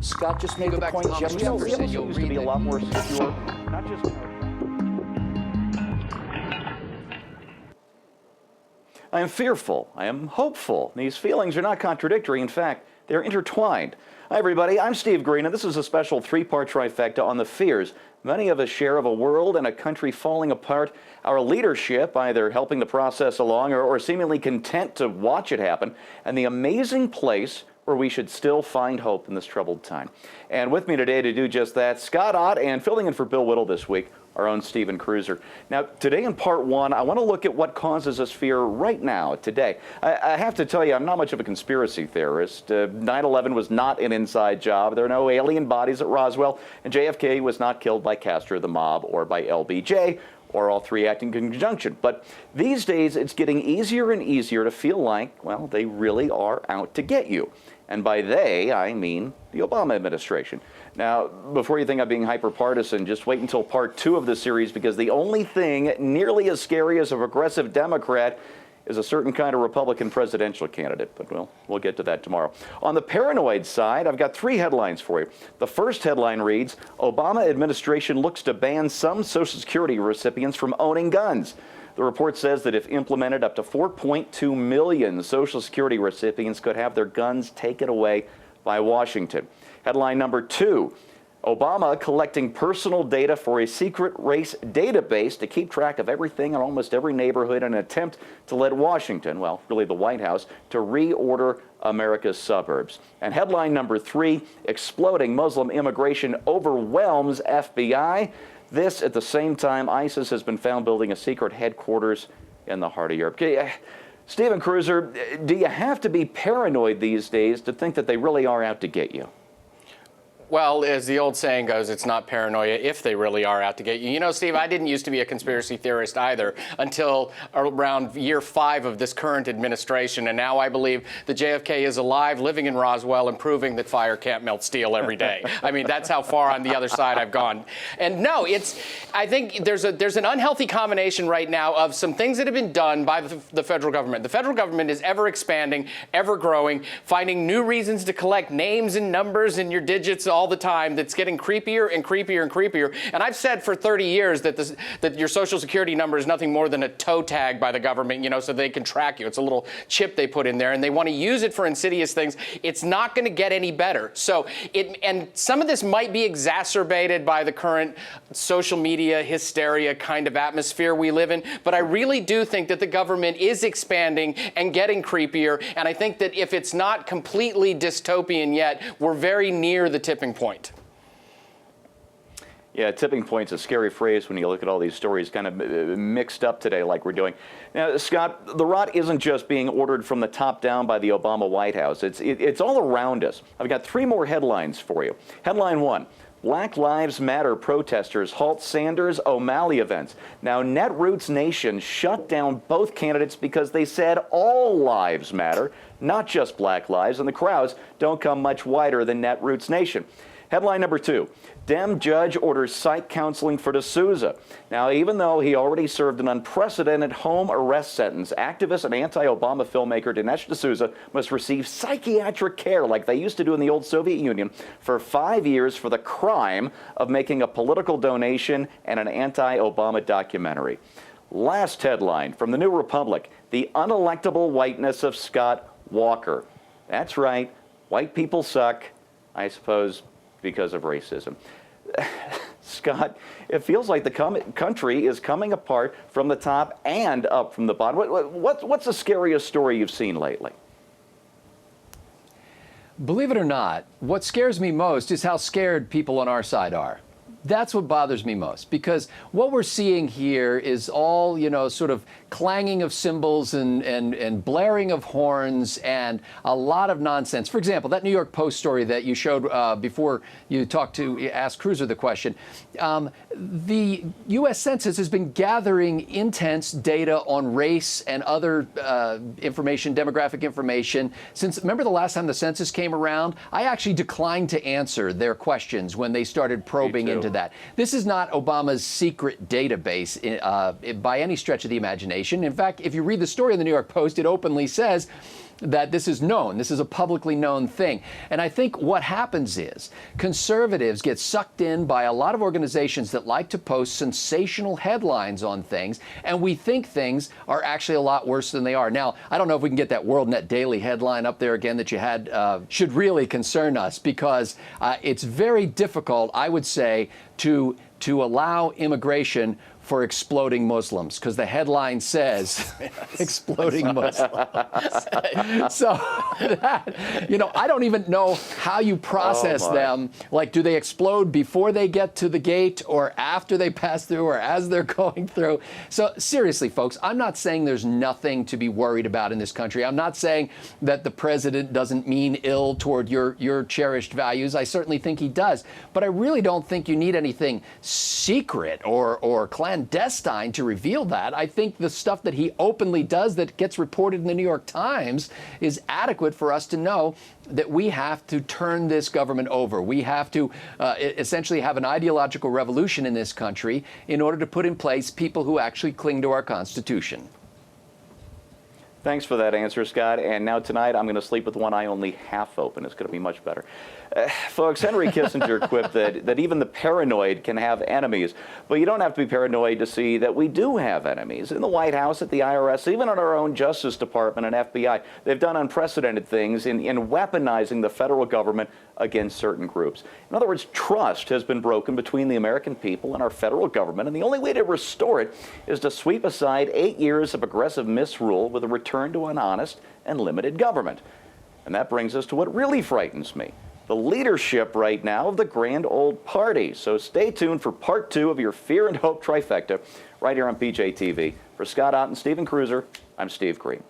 Scott just made the point. Thomas Jefferson, you'll used to be a lot more secure, not just. I am fearful. I am hopeful. These feelings are not contradictory. In fact, they're intertwined. Hi, everybody. I'm Steve Green, and this is a special three-part trifecta on the fears many of us share of a world and a country falling apart, our leadership either helping the process along or seemingly content to watch it happen, and the amazing place where we should still find hope in this troubled time. And with me today to do just that, Scott Ott, and filling in for Bill Whittle this week, our own Stephen Cruiser. Now, today in part one, I want to look at what causes us fear right now, today. I have to tell you, I'm not much of a conspiracy theorist. 9/11 was not an inside job. There are no alien bodies at Roswell, and JFK was not killed by Castro, the mob, or by LBJ, or all three acting in conjunction. But these days, it's getting easier and easier to feel like, well, they really are out to get you. And by they, I mean the Obama administration. Now, before you think I'm being hyper-partisan, just wait until part two of the series, because the only thing nearly as scary as a progressive Democrat is a certain kind of Republican presidential candidate. But we'll get to that tomorrow. On the paranoid side, I've got three headlines for you. The first headline reads, Obama administration looks to ban some Social Security recipients from owning guns. The report says that if implemented, up to 4.2 million Social Security recipients could have their guns taken away by Washington. Headline number two, Obama collecting personal data for a secret race database to keep track of everything in almost every neighborhood in an attempt to lead Washington, well, really the White House, to reorder America's suburbs. And headline number three, exploding Muslim immigration overwhelms FBI. This at the same time ISIS has been found building a secret headquarters in the heart of Europe. Stephen Cruiser, do you have to be paranoid these days to think that they really are out to get you? Well, as the old saying goes, it's not paranoia if they really are out to get you. You know, Steve, I didn't used to be a conspiracy theorist either until around year 5 of this current administration. And now I believe that JFK is alive, living in Roswell, and proving that fire can't melt steel every day. I mean, that's how far on the other side I've gone. And no, I think there's an unhealthy combination right now of some things that have been done by the federal government. The federal government is ever expanding, ever growing, finding new reasons to collect names and numbers and your digits all the time. That's getting creepier and creepier and creepier. And I've said for 30 years that your Social Security number is nothing more than a toe tag by the government, you know, so they can track you. It's a little chip they put in there, and they want to use it for insidious things. It's not going to get any better. So and some of this might be exacerbated by the current social media hysteria kind of atmosphere we live in. But I really do think that the government is expanding and getting creepier. And I think that if it's not completely dystopian yet, we're very near the tipping point. Yeah, tipping point's a scary phrase when you look at all these stories kind of mixed up today like we're doing. Now, Scott, the rot isn't just being ordered from the top down by the Obama White House. It's all around us. I've got three more headlines for you. Headline one, Black Lives Matter protesters halt Sanders O'Malley events. Now, Netroots Nation shut down both candidates because they said all lives matter, not just black lives, and the crowds don't come much wider than Netroots Nation. Headline number two, Dem judge orders psych counseling for D'Souza. Now, even though he already served an unprecedented home arrest sentence, activist and anti-Obama filmmaker Dinesh D'Souza must receive psychiatric care like they used to do in the old Soviet Union for 5 years for the crime of making a political donation and an anti-Obama documentary. Last headline from the New Republic, the unelectable whiteness of Scott Walker. That's right, white people suck, I suppose, because of racism. Scott, it feels like the country is coming apart from the top and up from the bottom. What's the scariest story you've seen lately? Believe it or not, what scares me most is how scared people on our side are. That's what bothers me most, because what we're seeing here is all, you know, sort of clanging of cymbals and blaring of horns and a lot of nonsense. For example, that New York Post story that you showed before you asked Cruiser the question, the U.S. Census has been gathering intense data on race and other information, demographic information, since, remember the last time the census came around? I actually declined to answer their questions when they started probing into that. This is not Obama's secret database by any stretch of the imagination. In fact, if you read the story in the New York Post, it openly says that this is known. This is a publicly known thing. And I think what happens is conservatives get sucked in by a lot of organizations that like to post sensational headlines on things, and we think things are actually a lot worse than they are. Now, I don't know if we can get that WorldNet Daily headline up there again that you had. Should really concern us, because it's very difficult, I would say, to allow immigration for exploding Muslims, because the headline says exploding Muslims. So that, I don't even know how you process them. Like, do they explode before they get to the gate, or after they pass through, or as they're going through? So seriously, folks, I'm not saying there's nothing to be worried about in this country. I'm not saying that the president doesn't mean ill toward your cherished values. I certainly think he does. But I really don't think you need anything secret or clandestine to reveal that. I think the stuff that he openly does that gets reported in the New York Times is adequate for us to know that we have to turn this government over. We have to essentially have an ideological revolution in this country in order to put in place people who actually cling to our Constitution. Thanks for that answer, Scott. And now tonight, I'm going to sleep with one eye only half open. It's going to be much better. Folks, Henry Kissinger quipped that even the paranoid can have enemies. But you don't have to be paranoid to see that we do have enemies. In the White House, at the IRS, even at our own Justice Department and FBI, they've done unprecedented things in weaponizing the federal government against certain groups. In other words, trust has been broken between the American people and our federal government, and the only way to restore it is to sweep aside 8 years of aggressive misrule with a return to an honest and limited government. And that brings us to what really frightens me: the leadership right now of the grand old party. So stay tuned for part 2 of your Fear and Hope trifecta right here on PJTV. For Scott Ott and Stephen Cruiser, I'm Steve Green.